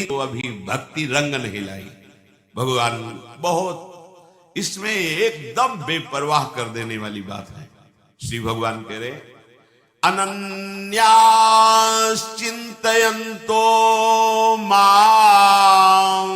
तो अभी भक्ति रंग नहीं लाई। भगवान बहुत इसमें एकदम बेपरवाह कर देने वाली बात है। श्री भगवान कह रहे अनन्याश्चिन्तयन्तो मां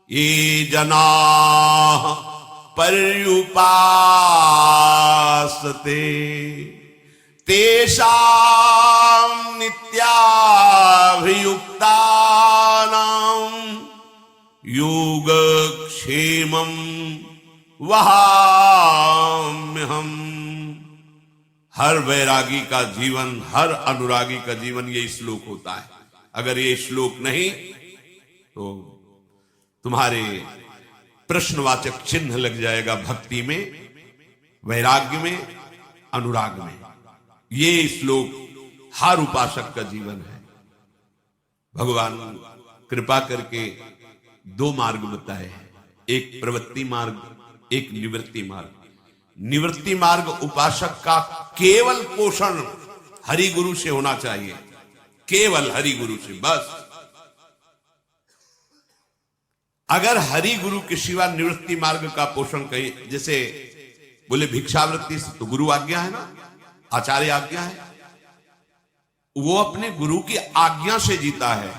ये जनाः पर्युपासते तेषां नित्याभियुक्तानां योगक्षेमं वहाम्यहम्। हर वैरागी का जीवन, हर अनुरागी का जीवन ये श्लोक होता है। अगर ये श्लोक नहीं तो तुम्हारे प्रश्नवाचक चिन्ह लग जाएगा भक्ति में, वैराग्य में, अनुराग में। ये श्लोक हर उपासक का जीवन है। भगवान कृपा करके दो मार्ग बताए हैं, एक प्रवृत्ति मार्ग, एक निवृत्ति मार्ग। निवृत्ति मार्ग उपासक का केवल पोषण हरि गुरु से होना चाहिए, केवल हरि गुरु से बस। अगर हरि गुरु के सिवा निवृत्ति मार्ग का पोषण कहीं, जैसे बोले भिक्षावृत्ति से तो गुरु आज्ञा है ना, आचार्य आज्ञा है, वो अपने गुरु की आज्ञा से जीता है।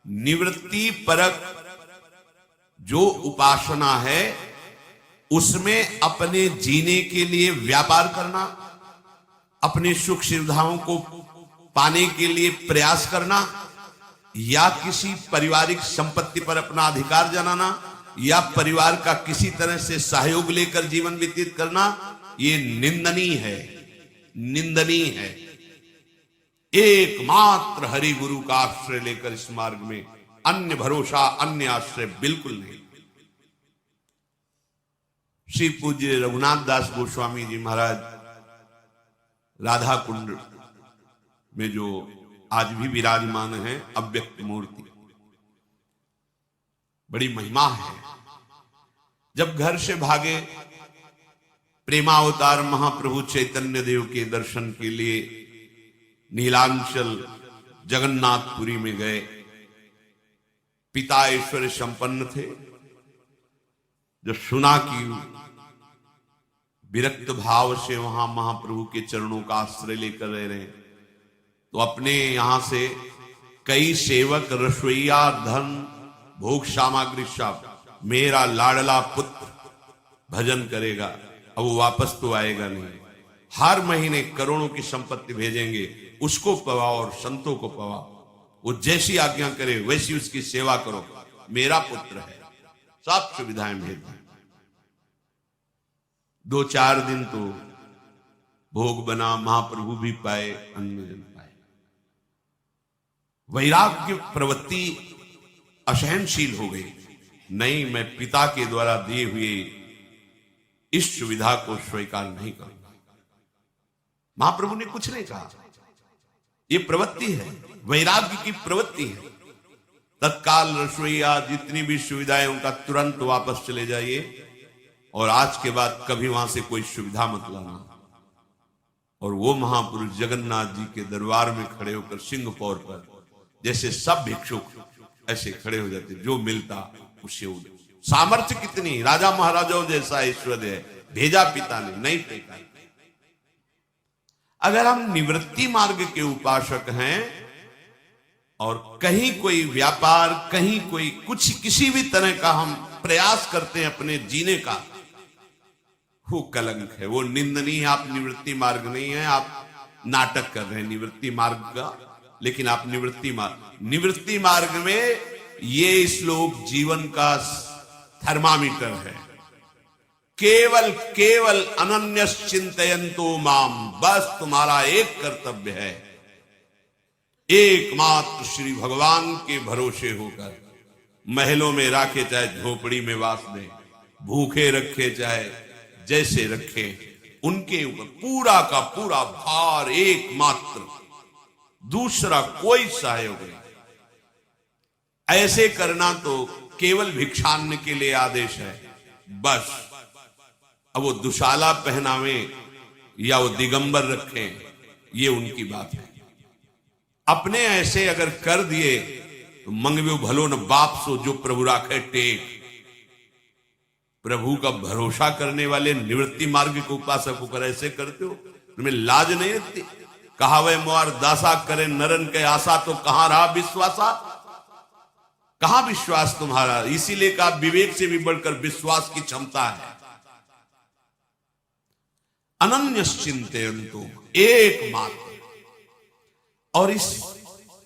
निवृत्ति परक जो उपासना है उसमें अपने जीने के लिए व्यापार करना, अपने सुख सुविधाओं को पाने के लिए प्रयास करना, या किसी पारिवारिक संपत्ति पर अपना अधिकार जनाना, या परिवार का किसी तरह से सहयोग लेकर जीवन व्यतीत करना, ये निंदनीय है, निंदनीय है। एकमात्र हरि गुरु का आश्रय लेकर इस मार्ग में, अन्य भरोसा, अन्य आश्रय बिल्कुल नहीं। श्री पूज्य रघुनाथ दास गोस्वामी जी महाराज राधा कुंड में जो आज भी विराजमान है, अव्यक्त मूर्ति, बड़ी महिमा है। जब घर से भागे प्रेमावतार महाप्रभु चैतन्य देव के दर्शन के लिए नीलांचल जगन्नाथपुरी में गए, पिता ऐश्वर्य संपन्न थे। जब सुना कि विरक्त भाव से वहां महाप्रभु के चरणों का आश्रय लेकर रह रहे, तो अपने यहां से कई सेवक, रसोईया, धन, भोग सामग्री सब, मेरा लाडला पुत्र भजन करेगा, अब वो वापस तो आएगा नहीं। हर महीने करोड़ों की संपत्ति भेजेंगे, उसको पवाओ और संतों को पवाओ, वो जैसी आज्ञा करे वैसी उसकी सेवा करो, मेरा पुत्र है, सब सुविधाएं भेज दें। 2-4 दिन तो भोग बना, महाप्रभु भी पाए, अन्य जन पाए। वैराग्य प्रवृत्ति असहनशील हो गई। नहीं, मैं पिता के द्वारा दिए हुए इस सुविधा को स्वीकार नहीं करूंगा। महाप्रभु ने कुछ नहीं कहा, ये प्रवृत्ति है, वैराग्य की प्रवृत्ति है। तत्काल रसोईया जितनी भी सुविधाएं उनका तुरंत वापस चले जाइए, और आज के बाद कभी वहां से कोई सुविधा मत लाना। और वो महापुरुष जगन्नाथ जी के दरबार में खड़े होकर सिंहपौर पर जैसे सब भिक्षुक ऐसे खड़े हो जाते, जो मिलता उससे। सामर्थ्य कितनी, राजा महाराजाओं जैसा ऐश्वर्य है, भेजा पिता ने, नहीं फेंका। अगर हम निवृत्ति मार्ग के उपासक हैं और कहीं कोई व्यापार, कहीं कोई कुछ, किसी भी तरह का हम प्रयास करते हैं अपने जीने का, वो कलंक है, वो निंदनीय है। आप निवृत्ति मार्ग नहीं है, आप नाटक कर रहे हैं निवृत्ति मार्ग का। लेकिन आप निवृत्ति मार्ग में ये श्लोक जीवन का थर्मामीटर है। केवल केवल अनन्यश्चिन्तयन्तो माम, बस तुम्हारा एक कर्तव्य है, एकमात्र श्री भगवान के भरोसे होकर महलों में रखे चाहे झोपड़ी में वास दें, भूखे रखे चाहे जैसे रखे, उनके ऊपर पूरा का पूरा भार एकमात्र, दूसरा कोई सहयोग नहीं। ऐसे करना तो केवल भिक्षान्न के लिए आदेश है, बस। अब वो दुशाला पहनावे या वो दिगंबर रखें, ये उनकी बात है। अपने ऐसे अगर कर दिए तो मंगवे भलो न बाप सो जो प्रभु राखे टेक। प्रभु का भरोसा करने वाले निवृत्ति मार्ग के उपासक होकर ऐसे करते हो, तुम्हें लाज नहीं आती? कहा वह मुआर दासा करे नरन के आशा, तो कहां रहा विश्वासा? कहां विश्वास तुम्हारा? इसीलिए कहा विवेक से भी बढ़कर विश्वास की क्षमता है। अनन्यश्चिंतयन्तु, एकमात्र। और इस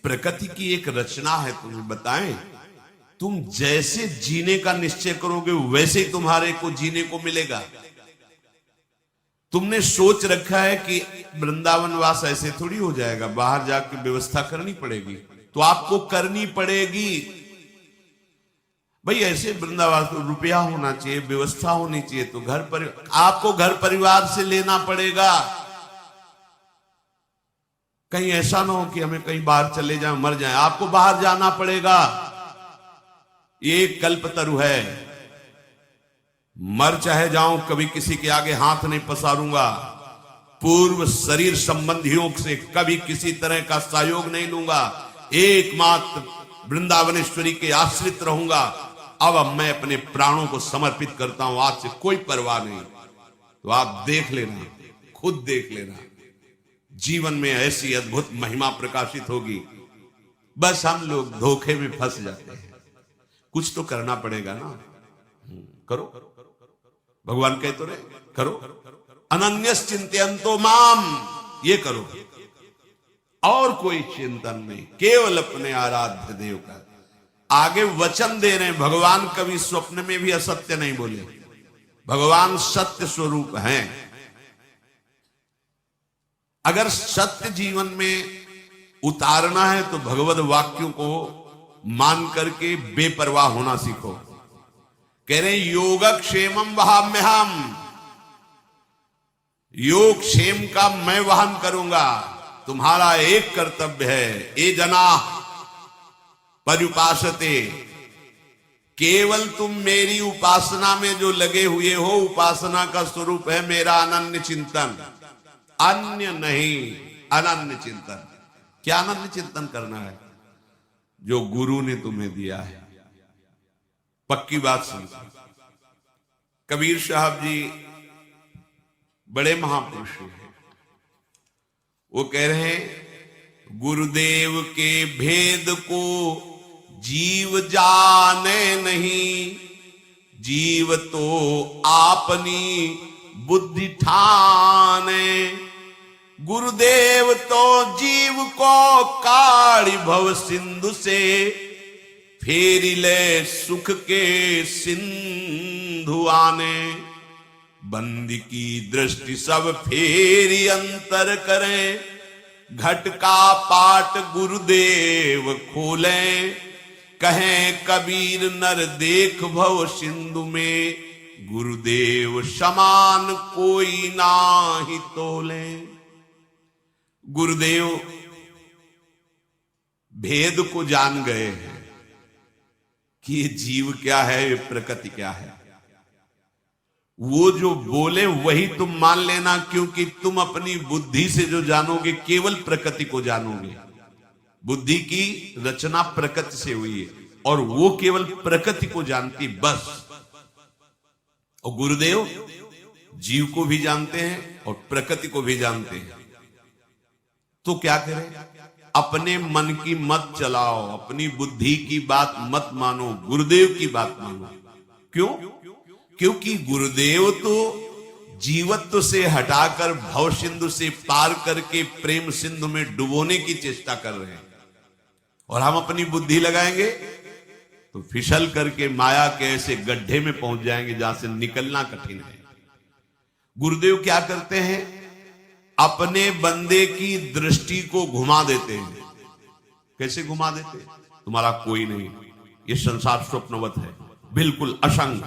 प्रकृति की एक रचना है, तुम्हें बताएं, तुम जैसे जीने का निश्चय करोगे वैसे ही तुम्हारे को जीने को मिलेगा। तुमने सोच रखा है कि वृंदावन वास ऐसे थोड़ी हो जाएगा, बाहर जाकर व्यवस्था करनी पड़ेगी, तो आपको करनी पड़ेगी। भाई ऐसे वृंदावन तो रुपया होना चाहिए, व्यवस्था होनी चाहिए, तो आपको घर परिवार से लेना पड़ेगा। कहीं ऐसा ना हो कि हमें कहीं बाहर चले जाए मर जाए, आपको बाहर जाना पड़ेगा। ये कल्पतरु है, मर चाहे जाऊं कभी किसी के आगे हाथ नहीं पसारूंगा, पूर्व शरीर संबंधियों से कभी किसी तरह का सहयोग नहीं लूंगा, एकमात्र वृंदावनेश्वरी के आश्रित रहूंगा। अब मैं अपने प्राणों को समर्पित करता हूं, आज से कोई परवाह नहीं। तो आप देख लेना, खुद देख लेना, जीवन में ऐसी अद्भुत महिमा प्रकाशित होगी। बस हम लोग धोखे में फंस जाते हैं। कुछ तो करना पड़ेगा ना, करो। भगवान कहे तो रहे करो। अनन्यश्चिंतयन्तो माम, ये करो, और कोई चिंतन नहीं, केवल अपने आराध्य देव का। आगे वचन दे रहे हैं भगवान, कभी स्वप्न में भी असत्य नहीं बोले। भगवान सत्य स्वरूप हैं। अगर सत्य जीवन में उतारना है तो भगवद वाक्यों को मान करके बेपरवाह होना सीखो। कह रहे योगक्षेमम वहाम्यहम, योग क्षेम का मैं वहन करूंगा। तुम्हारा एक कर्तव्य है, ए जना पर्युपासते, केवल तुम मेरी उपासना में जो लगे हुए हो, उपासना का स्वरूप है मेरा अनन्य चिंतन, अन्य नहीं, अनन्य चिंतन। क्या अनन्य चिंतन करना है? जो गुरु ने तुम्हें दिया है। पक्की बात सुन, कबीर साहब जी बड़े महापुरुष हैं। वो कह रहे हैं गुरुदेव के भेद को जीव जाने नहीं, जीव तो आपनी बुद्धि ठाने। गुरुदेव तो जीव को काढ़ी भव सिंधु से, फेरी ले सुख के सिंधु आने। बंदी की दृष्टि सब फेरी अंतर करें, घट का पाट गुरुदेव खोलें। कहें कबीर नर देख भव सिंधु में, गुरुदेव समान कोई नाही तोले। गुरुदेव भेद को जान गए हैं कि ये जीव क्या है, ये प्रकृति क्या है। वो जो बोले वही तुम मान लेना, क्योंकि तुम अपनी बुद्धि से जो जानोगे केवल प्रकृति को जानोगे। बुद्धि की रचना प्रकृति से हुई है और वो केवल प्रकृति को जानती, बस। और गुरुदेव जीव को भी जानते हैं और प्रकृति को भी जानते हैं। तो क्या करें? अपने मन की मत चलाओ, अपनी बुद्धि की बात मत मानो, गुरुदेव की बात मानो। क्यों? क्योंकि गुरुदेव तो जीवत्व से हटाकर भव सिंधु से पार करके प्रेम सिंधु में डुबोने की चेष्टा कर रहे हैं, और हम अपनी बुद्धि लगाएंगे तो फिसल करके माया के ऐसे गड्ढे में पहुंच जाएंगे जहां से निकलना कठिन है। गुरुदेव क्या करते हैं? अपने बंदे की दृष्टि को घुमा देते हैं। कैसे घुमा देते हैं? तुम्हारा कोई नहीं, ये संसार स्वप्नवत है, बिल्कुल असंग,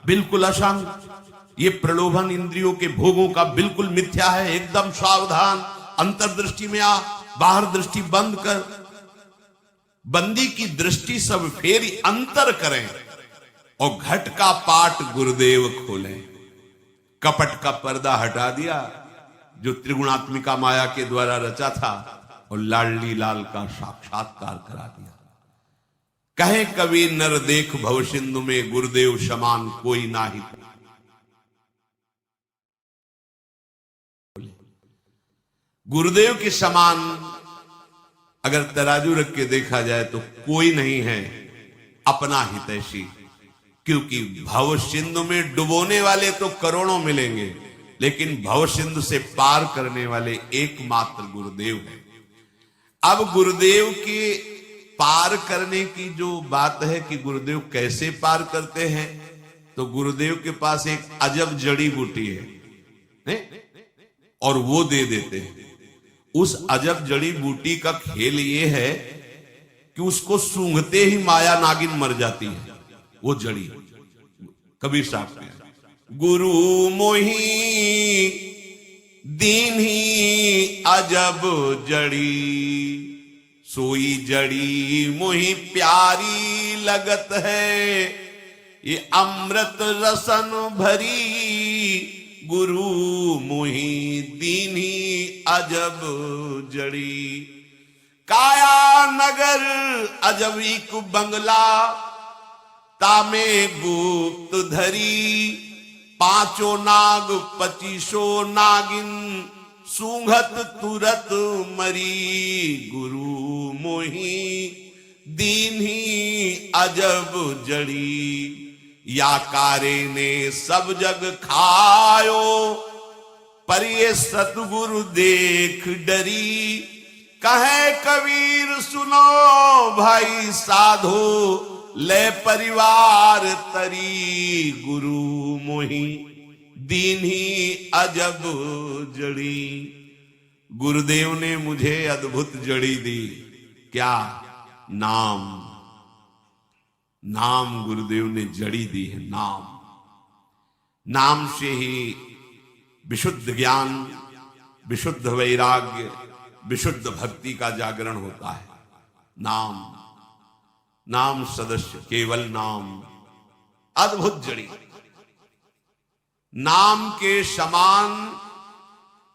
बिल्कुल असंग। ये प्रलोभन इंद्रियों के भोगों का बिल्कुल मिथ्या है, एकदम सावधान। अंतर्दृष्टि में आ, बाहर दृष्टि बंद कर। बंदी की दृष्टि सब फेरी अंतर करें और घट का पाट गुरुदेव खोलें। कपट का पर्दा हटा दिया जो त्रिगुणात्मिका माया के द्वारा रचा था, और लाडली लाल का साक्षात्कार करा दिया। कहे कवि नर देख भव सिंधु में गुरुदेव समान कोई नाही। गुरुदेव के समान अगर तराजू रख के देखा जाए तो कोई नहीं है अपना हितैषी, क्योंकि भव सिंधु में डुबोने वाले तो करोड़ों मिलेंगे, लेकिन भव सिंधु से पार करने वाले एकमात्र गुरुदेव है। अब गुरुदेव के पार करने की जो बात है कि गुरुदेव कैसे पार करते हैं, तो गुरुदेव के पास एक अजब जड़ी बूटी है और वो दे देते हैं। उस अजब जड़ी बूटी का खेल ये है कि उसको सूंघते ही माया नागिन मर जाती है। वो जड़ी कबीर साहब के गुरु मोही दीन्ही अजब जड़ी, सोई जड़ी मोही प्यारी लगत है, ये अमृत रसन भरी, गुरु मोही दीन्ही अजब जड़ी। काया नगर अजबी कु बंगला, तामे गुप्त धरी, पांचों नाग पचीसो नागिन, सूंघत तुरत मरी, गुरु मोही दीन्ही अजब जड़ी। या कारे ने सब जग खायो, पर ये सतगुरु देख डरी, कहे कबीर सुनो भाई साधो, ले परिवार तरी, गुरु मोही दीन्ही अजब जड़ी। गुरुदेव ने मुझे अद्भुत जड़ी दी, क्या? नाम। नाम गुरुदेव ने जड़ी दी है। नाम, नाम से ही विशुद्ध ज्ञान, विशुद्ध वैराग्य, विशुद्ध भक्ति का जागरण होता है। नाम, नाम सदस्य, केवल नाम, अद्भुत जड़ी। नाम के समान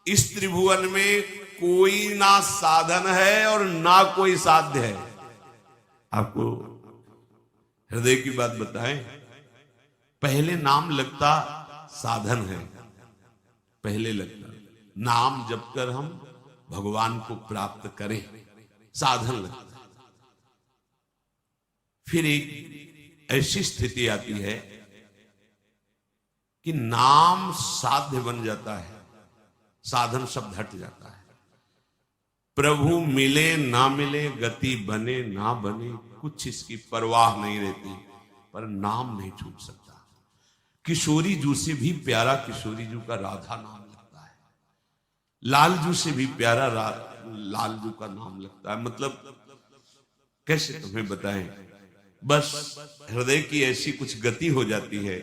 इस त्रिभुवन में कोई ना साधन है और ना कोई साध्य है। आपको हृदय की बात बताएं, पहले नाम लगता साधन है, पहले लगता नाम जप कर हम भगवान को प्राप्त करें, साधन लगता। फिर एक ऐसी स्थिति आती है कि नाम साध्य बन जाता है, साधन शब्द हट जाता है। प्रभु मिले ना मिले, गति बने ना बने, कुछ इसकी परवाह नहीं रहती, पर नाम नहीं छूट सकता। किशोरी जू से भी प्यारा किशोरी जू का राधा नाम लगता है, लालजू से भी प्यारा लालजू का नाम लगता है। मतलब कैसे तुम्हें बताएं, बस हृदय की ऐसी कुछ गति हो जाती है,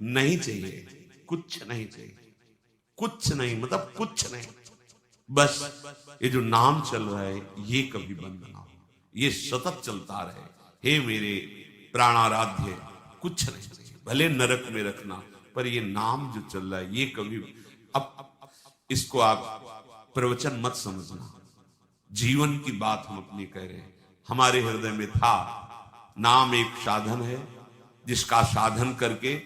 नहीं चाहिए, कुछ नहीं चाहिए, कुछ नहीं, मतलब कुछ नहीं, बस ये जो नाम चल रहा है ये कभी बंद ना हो, ये सतत चलता रहे। हे मेरे प्राणाराध्य, कुछ नहीं चाहिए, भले नरक में रखना, पर ये नाम जो चल रहा है ये कभी, अब इसको आप प्रवचन मत समझना, जीवन की बात हम अपनी कह रहे हैं। हमारे हृदय में था, नाम एक साधन है जिसका साधन करके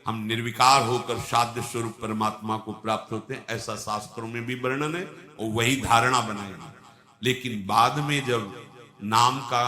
हम निर्विकार होकर साध्य स्वरूप परमात्मा को प्राप्त होते हैं, ऐसा शास्त्रों में भी वर्णन है और वही धारणा बनाएगी। लेकिन बाद में जब नाम का